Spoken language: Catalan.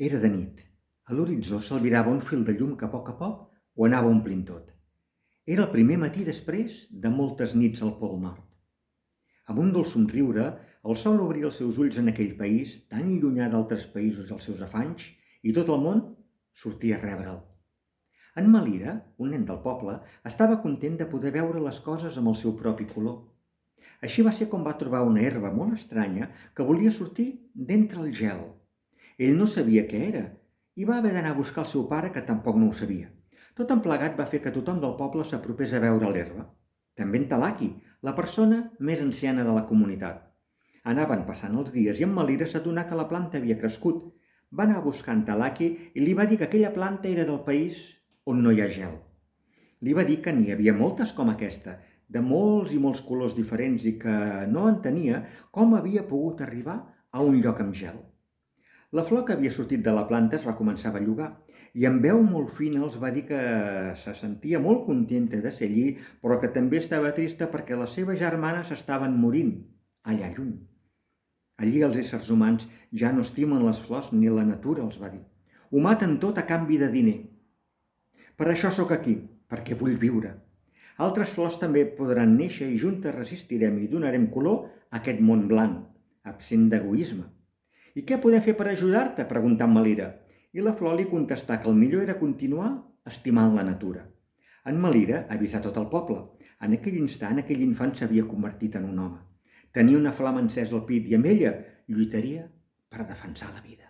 Era de nit. A l'horitzó s'albirava un fil de llum que a poc ho anava omplint tot. Era el primer matí després de moltes nits al Pol Nord. Amb un dolç somriure, el sol obria els seus ulls en aquell país, tan llunyà d'altres països i els seus afanys, i tot el món sortia a rebre'l. En Malira, un nen del poble, estava content de poder veure les coses amb el seu propi color. Així va ser com va trobar una herba molt estranya que volia sortir d'entre el gel. Ell no sabia què era i va haver d'anar a buscar el seu pare, que tampoc no ho sabia. Tot en plegat va fer que tothom del poble s'apropés a veure l'herba. També en Talaki, la persona més anciana de la comunitat. Anaven passant els dies i en Malira s'adonà que la planta havia crescut. Va anar a buscar en Talaki i li va dir que aquella planta era del país on no hi ha gel. Li va dir que n'hi havia moltes com aquesta, de molts i molts colors diferents, i que no entenia com havia pogut arribar a un lloc amb gel. La flor que havia sortit de la planta es va començar a bellugar i amb veu molt fina els va dir que se sentia molt contenta de ser allí, però que també estava trista perquè les seves germanes estaven morint allà lluny. Allí els éssers humans ja no estimen les flors ni la natura, els va dir. Ho maten tot a canvi de diner. Per això sóc aquí, perquè vull viure. Altres flors també podran néixer i juntes resistirem i donarem color a aquest món blanc, absent d'egoisme. I què podem fer per ajudar-te? Preguntà en Malira. I la flor li contestà que el millor era continuar estimant la natura. En Malira avisà tot el poble. En aquell instant, aquell infant s'havia convertit en un home. Tenia una flama encesa al pit i amb ella lluitaria per defensar la vida.